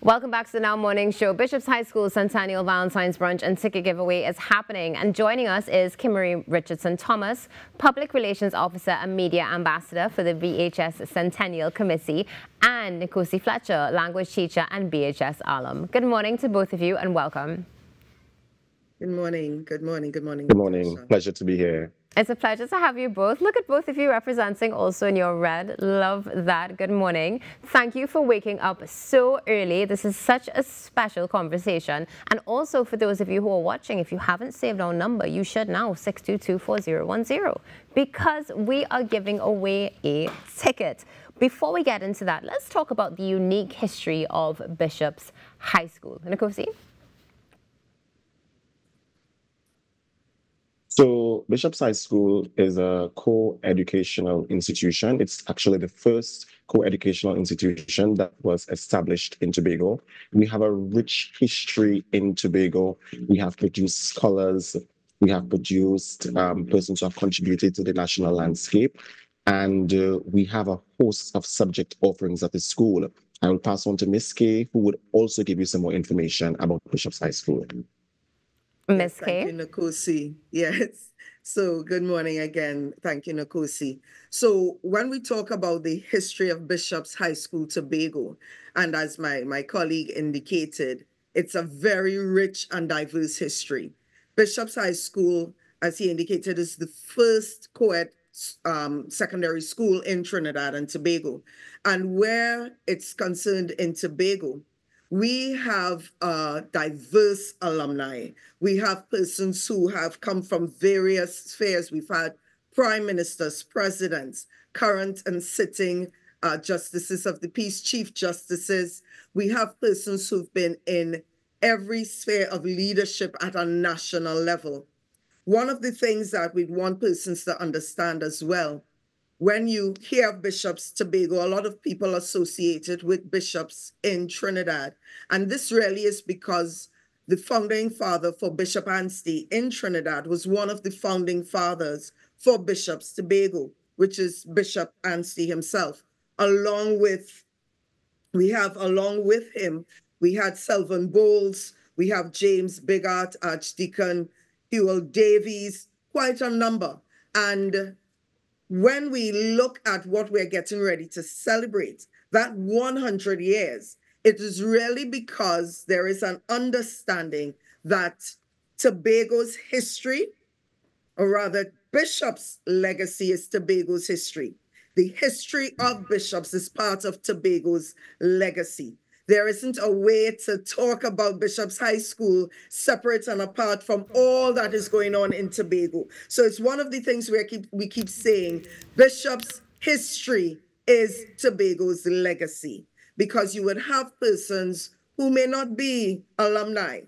Welcome back to the Now Morning Show. Bishop's High School Centennial Valentine's Brunch and ticket giveaway is happening. And joining us is Kimberly Richardson Thomas, Public Relations Officer and Media Ambassador for the VHS Centennial Committee, and Nkosi Fletcher, Language Teacher and BHS alum. Good morning to both of you and welcome. Good morning. Good morning. Good morning. Good morning. Pleasure to be here. It's a pleasure to have you both. Look at both of you representing also in your red. Love that. Good morning. Thank you for waking up so early. This is such a special conversation. And also for those of you who are watching, if you haven't saved our number, you should now, 622-4010, because we are giving away a ticket. Before we get into that, let's talk about the unique history of Bishop's High School. Nkosi? So Bishop's High School is a co-educational institution. It's actually the first co-educational institution that was established in Tobago. We have a rich history in Tobago. We have produced scholars. We have produced persons who have contributed to the national landscape. And we have a host of subject offerings at the school. I will pass on to Ms. K, who would also give you some more information about Bishop's High School. Ms. K. Thank you, Nkosi. Yes. So good morning again. Thank you, Nkosi. So when we talk about the history of Bishop's High School Tobago, and as my colleague indicated, it's a very rich and diverse history. Bishop's High School, as he indicated, is the first co-ed secondary school in Trinidad and Tobago. And where it's concerned in Tobago, we have diverse alumni. We have persons who have come from various spheres. We've had prime ministers, presidents, current and sitting justices of the peace, chief justices. We have persons who've been in every sphere of leadership at a national level. One of the things that we want persons to understand as well, when you hear of Bishop's Tobago, a lot of people associated with bishops in Trinidad. And this really is because the founding father for Bishop Anstey in Trinidad was one of the founding fathers for Bishop's Tobago, which is Bishop Anstey himself. Along with him, we had Selvan Bowles, we have James Bigart, Archdeacon Hewell Davies, quite a number. And when we look at what we're getting ready to celebrate, that 100 years, it is really because there is an understanding that Tobago's history, or rather Bishop's legacy, is Tobago's history. The history of bishops is part of Tobago's legacy. There isn't a way to talk about Bishop's High School separate and apart from all that is going on in Tobago. So it's one of the things we keep saying, Bishop's history is Tobago's legacy, because you would have persons who may not be alumni,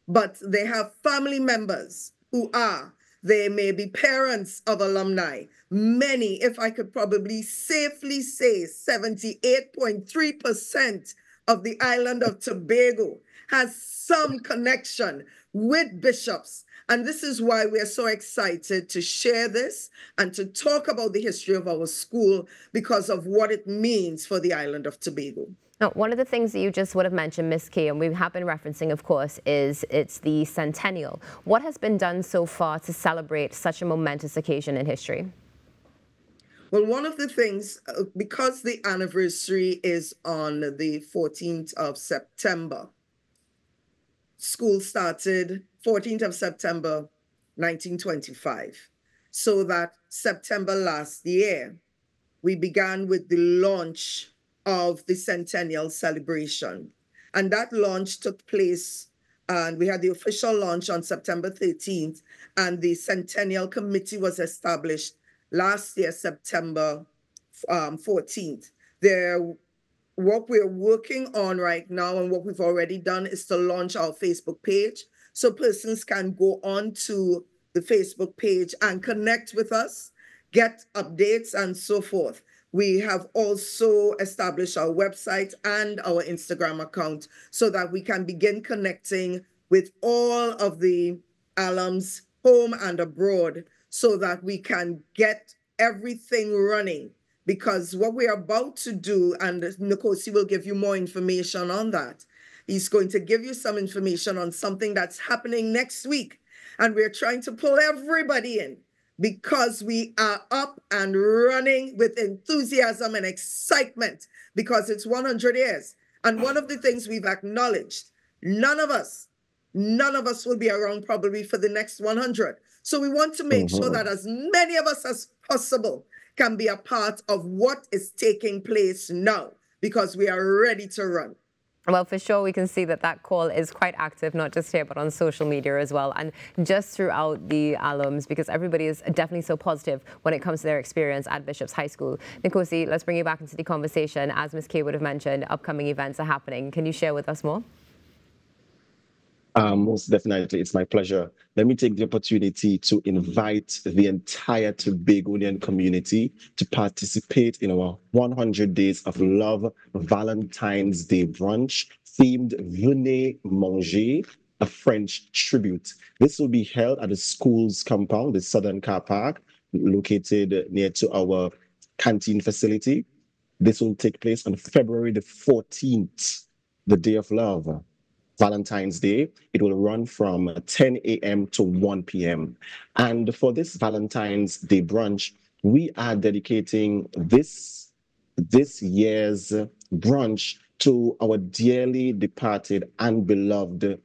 but they have family members who are. They may be parents of alumni. Many, if I could probably safely say 78.3% of the island of Tobago has some connection with bishops. And this is why we are so excited to share this and to talk about the history of our school, because of what it means for the island of Tobago. Now, one of the things that you just would have mentioned, Ms. K, and we have been referencing, of course, is it's the Centennial. What has been done so far to celebrate such a momentous occasion in history? Well, one of the things, because the anniversary is on the 14th of September, school started 14th of September, 1925. So that September last year, we began with the launch of the Centennial celebration. And that launch took place, and we had the official launch on September 13th, and the Centennial Committee was established last year, September 14th. What we're working on right now and what we've already done is to launch our Facebook page, so persons can go on to the Facebook page and connect with us, get updates and so forth. We have also established our website and our Instagram account so that we can begin connecting with all of the alums home and abroad, so that we can get everything running. Because what we're about to do, and Nkosi will give you more information on that, He's going to give you some information on something that's happening next week. And we're trying to pull everybody in because we are up and running with enthusiasm and excitement because it's 100 years. And one of the things we've acknowledged, none of us will be around probably for the next 100. So we want to make sure that as many of us as possible can be a part of what is taking place now because we are ready to run. Well, for sure, we can see that that call is quite active, not just here, but on social media as well, and just throughout the alums, because everybody is definitely so positive when it comes to their experience at Bishop's High School. Nkosi, let's bring you back into the conversation. As Ms. Kay would have mentioned, upcoming events are happening. Can you share with us more? Most definitely, it's my pleasure. Let me take the opportunity to invite the entire Tobagonian community to participate in our 100 Days of Love Valentine's Day brunch themed Venez Manger, a French tribute. This will be held at the school's compound, the Southern Car Park, located near to our canteen facility. This will take place on February the 14th, the Day of Love. Valentine's Day. It will run from 10 a.m. to 1 p.m. And for this Valentine's Day brunch, we are dedicating this year's brunch to our dearly departed and beloved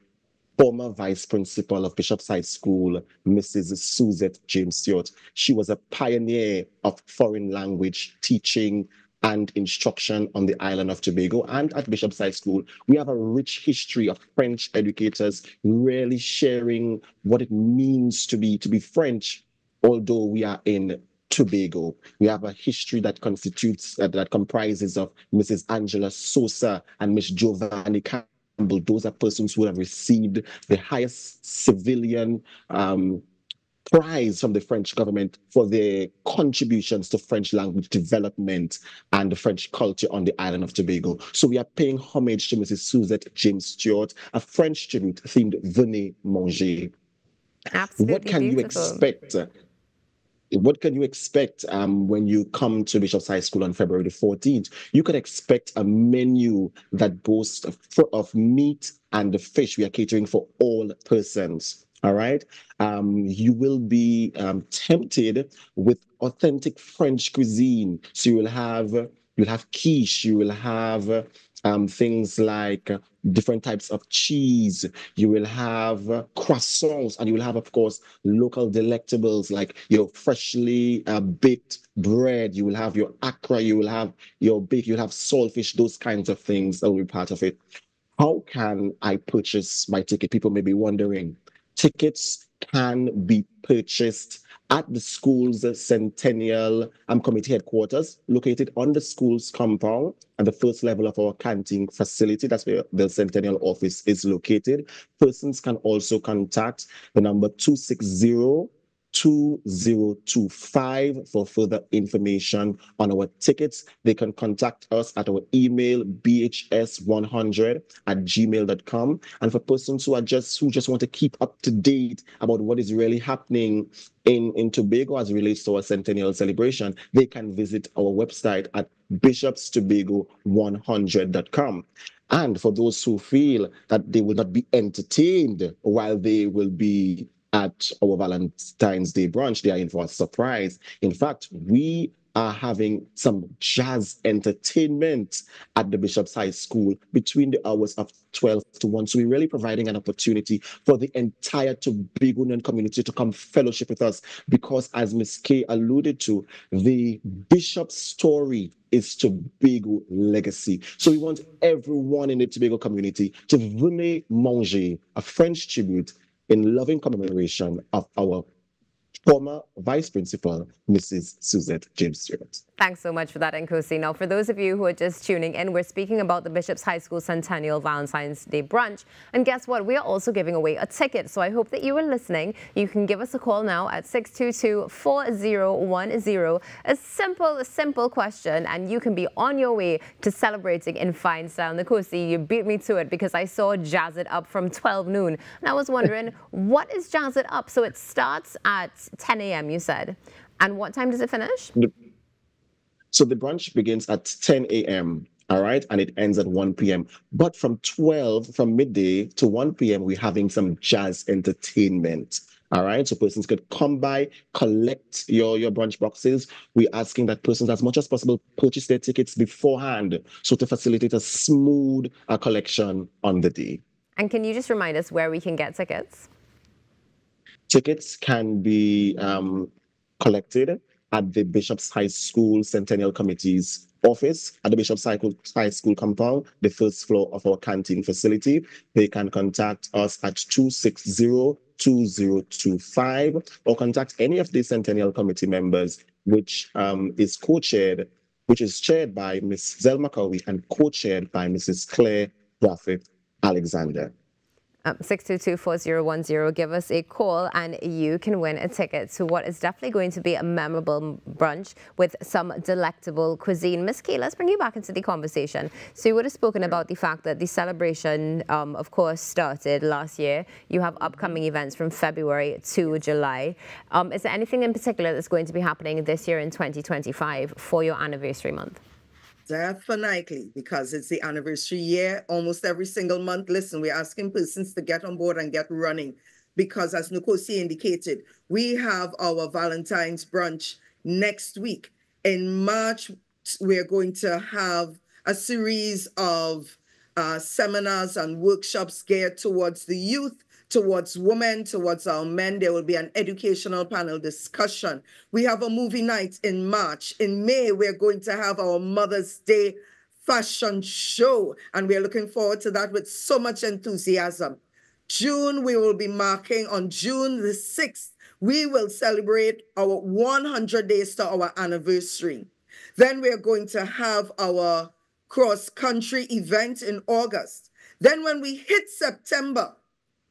former vice principal of Bishop's High School, Mrs. Suzette James Stewart. She was a pioneer of foreign language teaching and instruction on the island of Tobago. And at Bishop's High School, we have a rich history of French educators really sharing what it means to be French, although we are in Tobago. We have a history that comprises of Mrs. Angela Sosa and Miss Giovanni Campbell. Those are persons who have received the highest civilian prize from the French government for their contributions to French language development and the French culture on the island of Tobago. So we are paying homage to Mrs. Suzette James Stewart, a French tribute themed Venez Manger. Absolutely What can beautiful. you expect? What can you expect when you come to Bishop's High School on February the 14th? You can expect a menu that boasts of meat and fish. We are catering for all persons. All right. You will be tempted with authentic French cuisine. So you'll have quiche. You will have things like different types of cheese. You will have croissants, and you will have, of course, local delectables like your freshly baked bread. You will have your akra. You will have your bake. You'll have saltfish. Those kinds of things that will be part of it. How can I purchase my ticket? People may be wondering. Tickets can be purchased at the school's Centennial committee headquarters, located on the school's compound at the first level of our canteen facility. That's where the Centennial office is located. Persons can also contact the number 260-2025 for further information on our tickets. They can contact us at our email bhs100@gmail.com. And for persons who just want to keep up to date about what is really happening in Tobago as it relates to our Centennial celebration, they can visit our website at bishopstobago100.com. And for those who feel that they will not be entertained while they will be at our Valentine's Day brunch, they are in for a surprise. In fact, we are having some jazz entertainment at the Bishop's High School between the hours of 12 to 1. So we're really providing an opportunity for the entire Tobagonian community to come fellowship with us because, as Ms. Kay alluded to, the Bishop's story is Tobago legacy. So we want everyone in the Tobago community to venez manger, a French tribute in loving commemoration of our former vice principal, Mrs. Suzette James Stewart. Thanks so much for that, Nkosi. Now, for those of you who are just tuning in, we're speaking about the Bishop's High School Centennial Valentine's Day brunch. And guess what? We are also giving away a ticket. So I hope that you are listening. You can give us a call now at 622-4010. A simple question, and you can be on your way to celebrating in fine style. Nkosi, you beat me to it because I saw Jazz It Up from 12 noon. And I was wondering, what is Jazz It Up? So it starts at 10 a.m., you said. And what time does it finish? So the brunch begins at 10 a.m. All right, and it ends at 1 p.m. But from midday to 1 p.m., we're having some jazz entertainment. All right, so persons could come by, collect your brunch boxes. We're asking that persons, as much as possible, purchase their tickets beforehand, so to facilitate a smooth collection on the day. And can you just remind us where we can get tickets? Tickets can be collected at the Bishop's High School Centennial Committee's office at the Bishop's High School compound, the first floor of our canteen facility. They can contact us at 260-2025 or contact any of the Centennial Committee members, which is chaired by Ms. Zelma Cowie and co-chaired by Mrs. Claire Graffit Alexander. 622-4010. Give us a call and you can win a ticket to what is definitely going to be a memorable brunch with some delectable cuisine. Miss Kay, let's bring you back into the conversation. So you would have spoken about the fact that the celebration, of course, started last year. You have upcoming events from February to July. Is there anything in particular that's going to be happening this year in 2025 for your anniversary month? Definitely, because it's the anniversary year, almost every single month. Listen, we're asking persons to get on board and get running because, as Nkosi indicated, we have our Valentine's brunch next week. In March, we're going to have a series of seminars and workshops geared towards the youth, towards women, towards our men. There will be an educational panel discussion. We have a movie night in March. In May, we're going to have our Mother's Day fashion show, and we're looking forward to that with so much enthusiasm. June, we will be marking on June the 6th. We will celebrate our 100 days to our anniversary. Then we're going to have our cross-country event in August. Then when we hit September,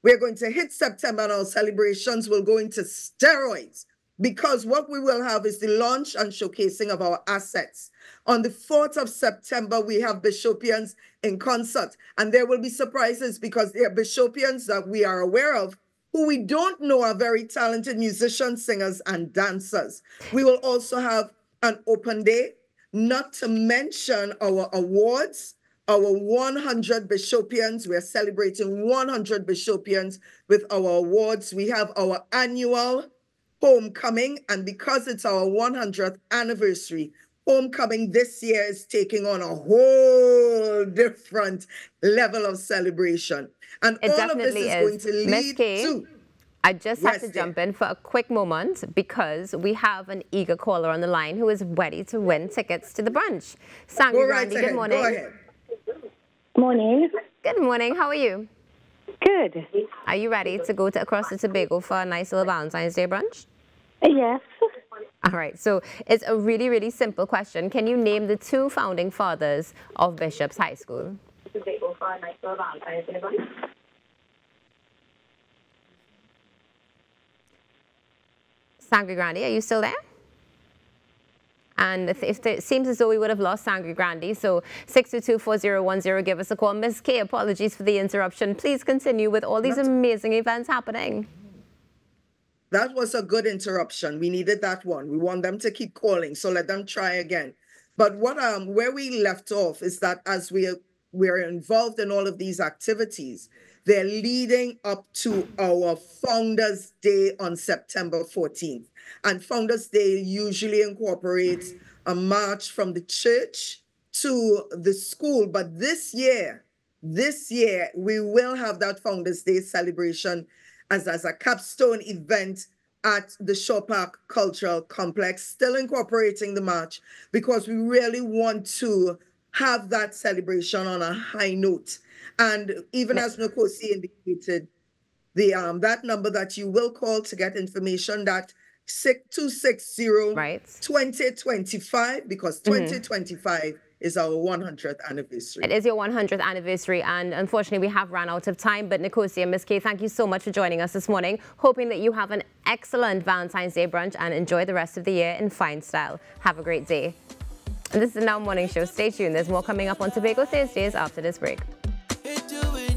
we're going to hit September and our celebrations will go into steroids because what we will have is the launch and showcasing of our assets. On the 4th of September, we have Bishopians in concert, and there will be surprises because there are Bishopians that we are aware of who we don't know are very talented musicians, singers, and dancers. We will also have an open day, not to mention our awards. Our 100 Bishopians, we're celebrating 100 Bishopians with our awards. We have our annual homecoming, and because it's our 100th anniversary, homecoming this year is taking on a whole different level of celebration. And it all of this is going to lead to... I just have to jump in for a quick moment because we have an eager caller on the line who is ready to win tickets to the brunch. Sangri Grandi, good morning. Go ahead. Morning. Good morning. How are you? Good. Are you ready to go across to Tobago for a nice little Valentine's Day brunch? Yes. All right. So it's a really, really simple question. Can you name the two founding fathers of Bishop's High School? Tobago for a nice little Valentine's Day brunch. Sangri Grandi, are you still there? And if it seems as though we would have lost Sangri Grandi, so 622-4010, give us a call. Miss Kay, apologies for the interruption. Please continue with all these amazing events happening. That was a good interruption. We needed that one. We want them to keep calling, so let them try again. But what where we left off is that as we're involved in all of these activities, they're leading up to our Founders Day on September 14th. And Founders Day usually incorporates a march from the church to the school. But this year, we will have that Founders Day celebration as a capstone event at the Shaw Park Cultural Complex, still incorporating the march because we really want to have that celebration on a high note. And even as Nkosi indicated, the that number that you will call to get information, that 260-2025, because 2025 is our 100th anniversary. It is your 100th anniversary, and unfortunately we have run out of time. But Nkosi and Miss Kay, thank you so much for joining us this morning. Hoping that you have an excellent Valentine's Day brunch and enjoy the rest of the year in fine style. Have a great day. And this is the Now Morning Show. Stay tuned. There's more coming up on Tobago Thursdays after this break.